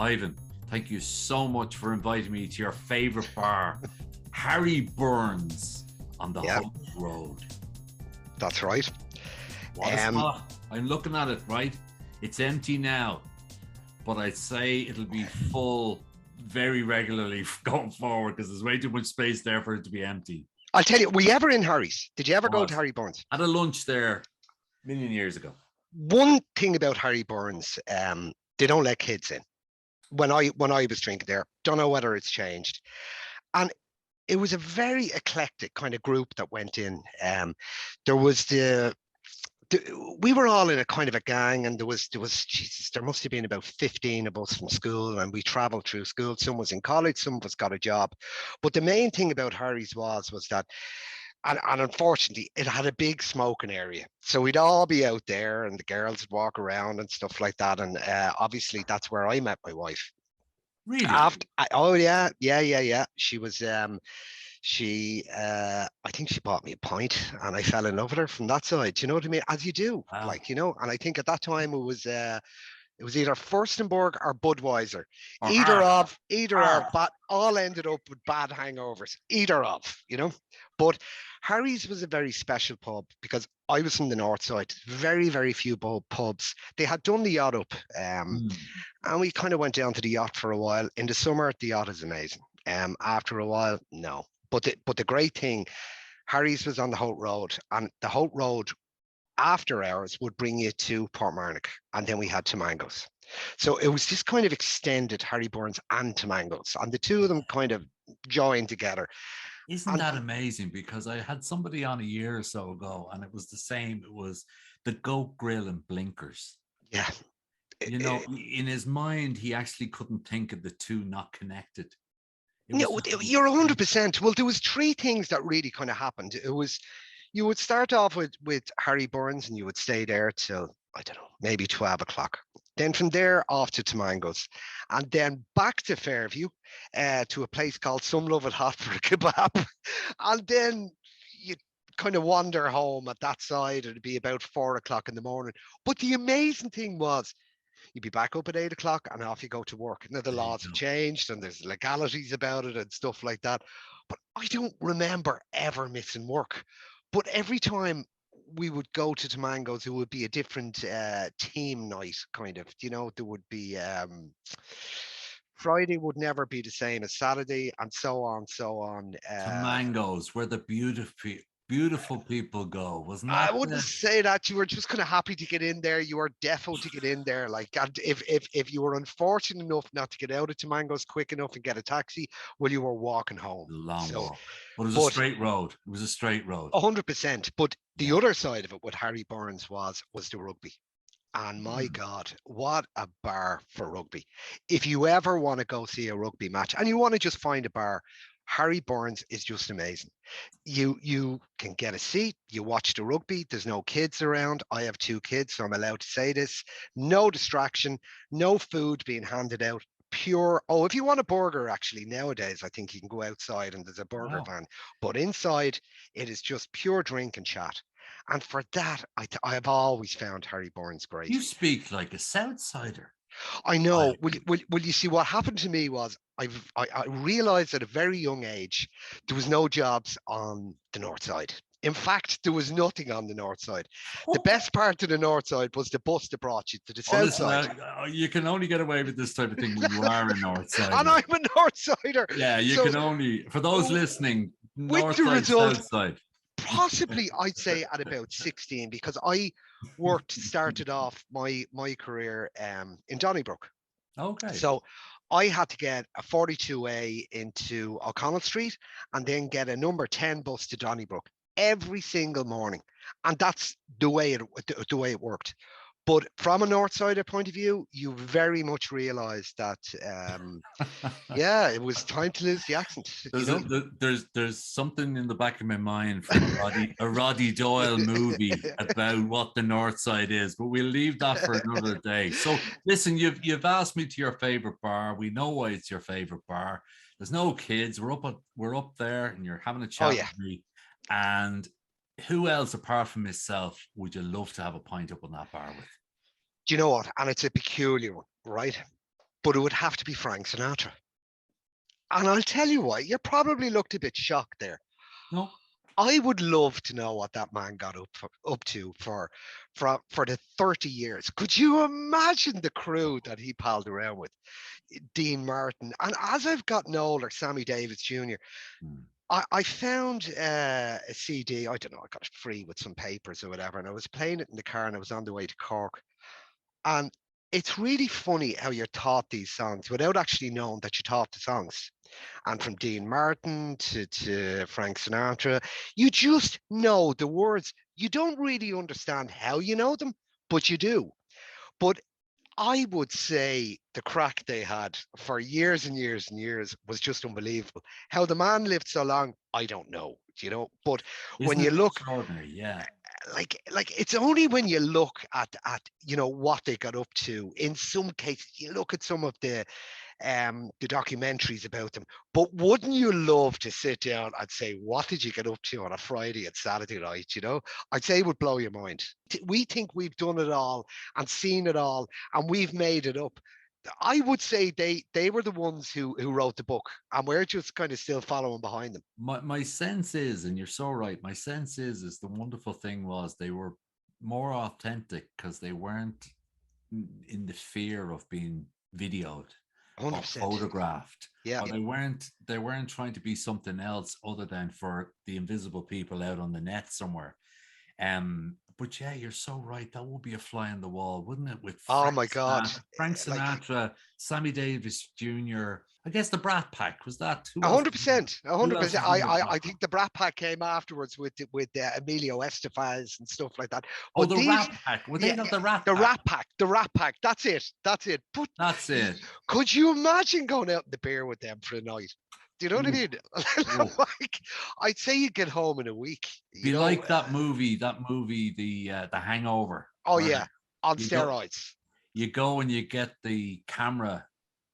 Ivan, thank you so much for inviting me to your favorite bar, Harry Burns on the Yeah, Hope Road. that's right. What a spot. I'm looking at it, right? It's empty now, but I'd say it'll be full very regularly going forward because there's way too much space there for it to be empty. I'll tell you, were you ever in Harry's? Did you ever go to Was. Harry Burns? Had a lunch there a million years ago. One thing about Harry Burns, they don't let kids in. When I was drinking there, don't know whether it's changed. And it was a very eclectic kind of group that went in. There was we were all in a kind of a gang, and there was Jesus, there must have been about 15 of us from school, and we traveled through school. Some was in college, some of us got a job. But the main thing about Harry's was that, and unfortunately, it had a big smoking area. So we'd all be out there, and the girls would walk around and stuff like that. And obviously, that's where I met my wife. Really? Oh yeah. She was I think she bought me a pint, and I fell in love with her from that side. You know what I mean? As you do, Wow. and I think at that time it was either Furstenberg or Budweiser. Or Harp. Either of, Harp. but all ended up with bad hangovers. Either of. But Harry's was a very special pub because I was from the north side. Very, very few pubs. They had done the yacht up, and we kind of went down to the yacht for a while. In the summer, the yacht is amazing. After a while, no. But the great thing, Harry's was on the Holt Road, and the Holt Road after hours would bring you to Portmarnock, and then we had Tamangos. So it was this kind of extended Harry Burns and Tamangos, and the two of them kind of joined together. Isn't And that amazing? Because I had somebody on a year or so ago, and it was the same. It was the Goat Grill and Blinkers. yeah, In his mind, he actually couldn't think of the two not connected. It was no, just you're 100%. Well, there was three things that really kind of happened. It was you would start off with Harry Burns, and you would stay there till, I don't know, maybe 12 o'clock. Then from there off to Tamangos, and then back to Fairview, to a place called Some Love It Hot for a kebab, and then you kind of wander home at that side. It'd be about 4 o'clock in the morning. But the amazing thing was, you'd be back up at 8 o'clock, and off you go to work. Now the there you laws have go. changed, and there's legalities about it and stuff like that. But I don't remember ever missing work. But every time we would go to Tamangos, it would be a different team night, kind of. There would be Friday would never be the same as Saturday, and so on, so on. To Mangoes, where the beautiful people go. Wasn't I that wouldn't say that you were just kind of happy to get in there. You were defo to get in there. Like, and if you were unfortunate enough not to get out of Tamangos quick enough and get a taxi, well, you were walking home. the long So, walk? But it was a but straight road. It was a straight road. 100%. But the Yeah. other side of it with Harry Burns was the rugby. And my God, what a bar for rugby. If you ever want to go see a rugby match and you want to just find a bar, Harry Burns is just amazing. You can get a seat, you watch the rugby, there's no kids around. I have two kids, so I'm allowed to say this. No distraction, no food being handed out. Pure, oh, if you want a burger, actually, nowadays, I think you can go outside and there's a burger Wow. van. But inside, it is just pure drink and chat. And for that, I have always found Harry Burns great. You speak like a Southsider. I know. Ivan. Will you see what happened to me was I realized at a very young age there was no jobs on the north side. In fact, there was nothing on the north side. The best part of the north side was the bus that brought you to the Oh, south listen, side. you can only get away with this type of thing when you are a North And Sider. I'm a north sider. Yeah, you So can only, for those listening, with North the Side, result, South Side. possibly I'd say at about 16, because I started off my career in Donnybrook. Okay. So I had to get a 42A into O'Connell Street and then get a number 10 bus to Donnybrook every single morning. And that's the way it worked. But from a North Sider point of view, you very much realise that, yeah, it was time to lose the accent. There's something in the back of my mind from a Roddy Doyle movie about what the North Side is, but we'll leave that for another day. So listen, you've asked me to your favorite bar. We know why it's your favorite bar. There's no kids. We're up there, and you're having a Oh, chat yeah. with me. And who else apart from myself would you love to have a pint up on that bar with? Do you know what? And it's a peculiar one, right? but it would have to be Frank Sinatra. And I'll tell you what, you probably looked a bit shocked there. No. I would love to know what that man got up to for the 30 years. Could you imagine the crew that he palled around with? Dean Martin. And as I've gotten older, Sammy Davis Jr., I found a CD. I don't know, I got it free with some papers or whatever. And I was playing it in the car and I was on the way to Cork. And it's really funny how you're taught these songs without actually knowing that you taught the songs. And from Dean Martin to Frank Sinatra, you just know the words. You don't really understand how you know them, but you do. But I would say the crack they had for years and years and years was just unbelievable. How the man lived so long, I don't know, But when you look, extraordinary, yeah. Like it's only when you look at what they got up to. In some cases, you look at some of the documentaries about them. But wouldn't you love to sit down and say, what did you get up to on a Friday and Saturday night? I'd say it would blow your mind. We think we've done it all and seen it all and we've made it up. I would say they were the ones who wrote the book, and we're just kind of still following behind them. My sense is, and you're so right, my sense is the wonderful thing was they were more authentic because they weren't in the fear of being videoed 100%. or photographed. Yeah. Or they weren't trying to be something else other than for the invisible people out on the net somewhere. But yeah, you're so right. That would be a fly on the wall, wouldn't it? With Frank Sinatra, Sammy Davis Jr. I guess the Brat Pack was that. 100%. 100%. I think the Brat Pack came afterwards with Emilio Estevez and stuff like that. But the Rat Pack. Were they not the Rat Pack? The Rat Pack. That's it. But that's it. Could you imagine going out in the beer with them for a night? Do you know what I mean? I'd say you get home in a week. You like that movie, the Hangover. Oh yeah, on steroids. You go and you get the camera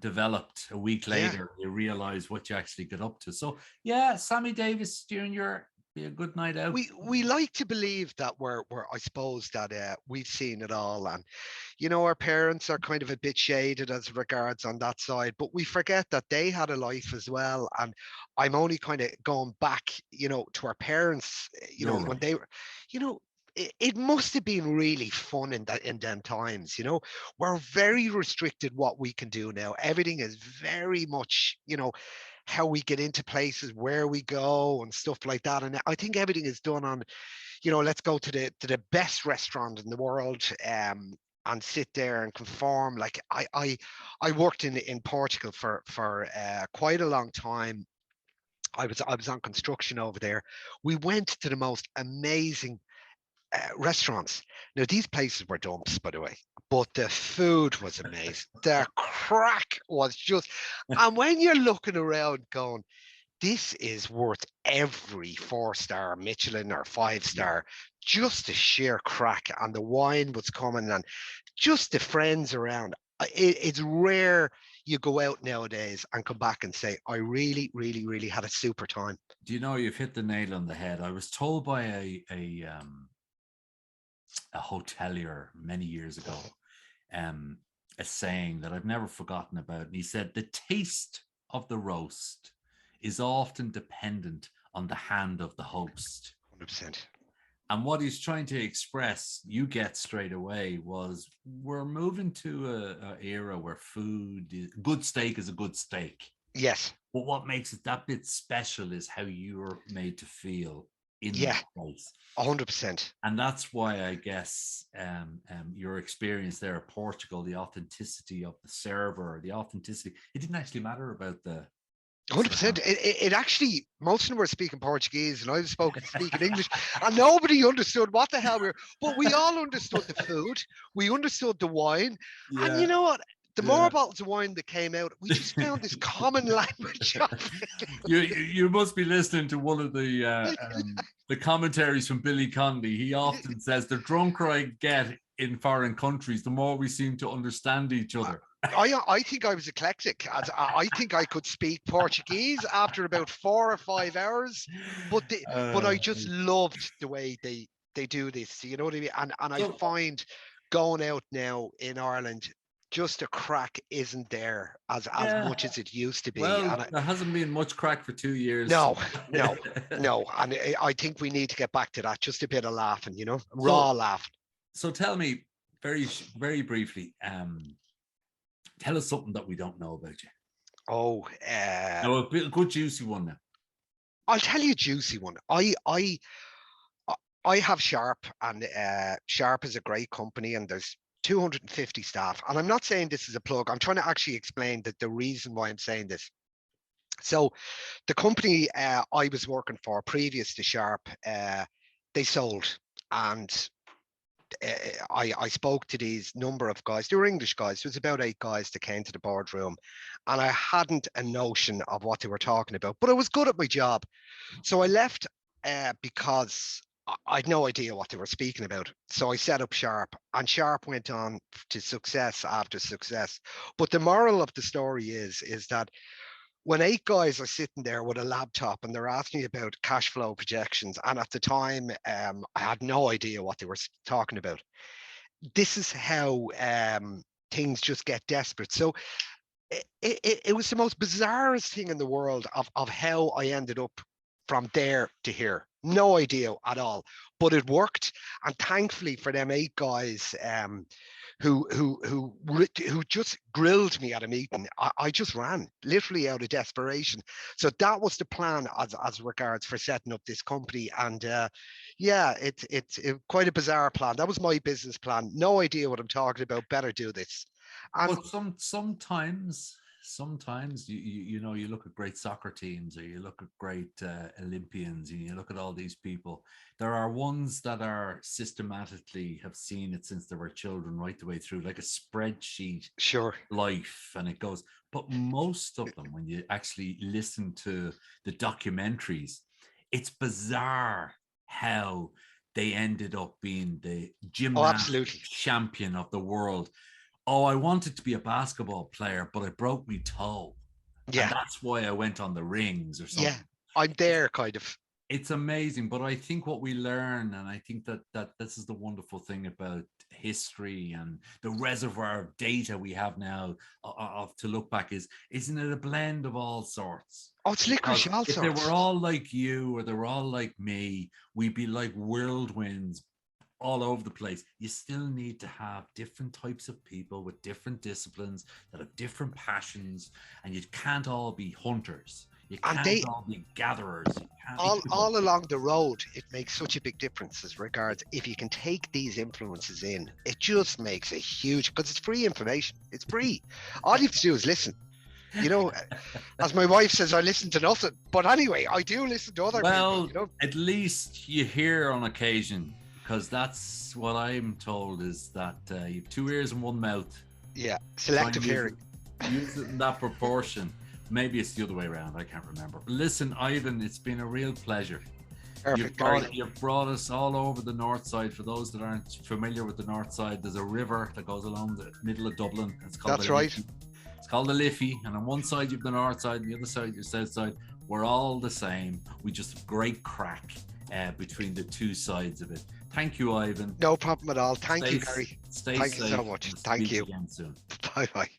developed a week later. You realize what you actually get up to. So yeah, Sammy Davis Jr. be a good night out. We like to believe that we're I suppose that we've seen it all, and our parents are kind of a bit shaded as regards on that side, but we forget that they had a life as well. And I'm only kind of going back, to our parents, when they were, it must have been really fun in them times. We're very restricted what we can do now. Everything is very much, how we get into places, where we go and stuff like that. And I think everything is done on, let's go to the best restaurant in the world and sit there and conform. Like I worked in Portugal for quite a long time. I was on construction over there. We went to the most amazing restaurants. Now, these places were dumps, by the way, but the food was amazing. The crack was just, and when you're looking around going, this is worth every 4-star Michelin or 5-star, just the sheer crack, and the wine was coming, and just the friends around. It's rare you go out nowadays and come back and say, I really, really, really had a super time. Do you know, you've hit the nail on the head. I was told by a hotelier many years ago, a saying that I've never forgotten about. And he said, the taste of the roast is often dependent on the hand of the host. 100%. And what he's trying to express, you get straight away, was we're moving to an era where good steak is a good steak. Yes. But what makes it that bit special is how you're made to feel in the place. 100%. And that's why I guess your experience there at Portugal, the authenticity of the server, the authenticity, it didn't actually matter about the 100%. It actually, most of them were speaking Portuguese, and I was speaking English, and nobody understood what the hell we were. But we all understood the food, we understood the wine, and you know what? The more bottles of wine that came out, we just found this common language. You must be listening to one of the commentaries from Billy Connolly. He often says, the drunker I get in foreign countries, the more we seem to understand each other. I think I was eclectic. I think I could speak Portuguese after about 4 or 5 hours, but I just loved the way they do this. You know what I mean? And I find going out now in Ireland, just the crack isn't there as Yeah. much as it used to be. Well, And there hasn't been much crack for 2 years. no. And I think we need to get back to that. Just a bit of laughing, raw laughing. So tell me very, very briefly, tell us something that we don't know about you. Oh, a good juicy one now. I'll tell you a juicy one. I have Sharp, and Sharp is a great company, and there's 250 staff. And I'm not saying this is a plug. I'm trying to actually explain that the reason why I'm saying this. So the company I was working for previous to Sharp, they sold, and I spoke to these number of guys. They were English guys. There was about 8 guys that came to the boardroom, and I hadn't a notion of what they were talking about, but I was good at my job. So I left because I had no idea what they were speaking about. So I set up Sharp, and Sharp went on to success after success. But the moral of the story is that when 8 guys are sitting there with a laptop and they're asking me about cash flow projections, and at the time I had no idea what they were talking about. This is how things just get desperate. So it was the most bizarrest thing in the world of how I ended up from there to here. No idea at all, but it worked. And thankfully for them 8 guys who just grilled me at a meeting, I just ran literally out of desperation. So that was the plan as regards for setting up this company. And it's quite a bizarre plan. That was my business plan. No idea what I'm talking about. Better do this. And well, sometimes you look at great soccer teams, or you look at great Olympians, and you look at all these people. There are ones that are systematically have seen it since they were children, right the way through, like a spreadsheet life, and it goes. But most of them, when you actually listen to the documentaries, it's bizarre how they ended up being the gymnastic champion of the world. Oh, I wanted to be a basketball player, but I broke my toe. Yeah. And that's why I went on the rings or something. Yeah, I'm there, kind of. It's amazing. But I think what we learn, and I think that this is the wonderful thing about history and the reservoir of data we have now of to look back, isn't it a blend of all sorts? Oh, it's licorice, all sorts. If they were all like you, or they were all like me, we'd be like whirlwinds all over the place. You still need to have different types of people with different disciplines that have different passions, and you can't all be hunters. You can't all be gatherers. All along the road, it makes such a big difference as regards if you can take these influences in. It just makes a huge, because it's free information. It's free. All you have to do is listen. As my wife says, I listen to nothing. But anyway, I do listen to other people. At least you hear on occasion. Because that's what I'm told, is that you have 2 ears and 1 mouth. Yeah, selective hearing. Use it in that proportion. Maybe it's the other way around. I can't remember. But listen, Ivan, it's been a real pleasure. Perfect. You've brought us all over the north side. For those that aren't familiar with the north side, there's a river that goes along the middle of Dublin. It's called That's right. It's called the Liffey. And on one side you've the north side, and the other side your south side. We're all the same. We just have great crack between the two sides of it. Thank you, Ivan. No problem at all. Thank you, Garry. Stay Thank safe. you so much. Thank you. Again soon. Bye-bye.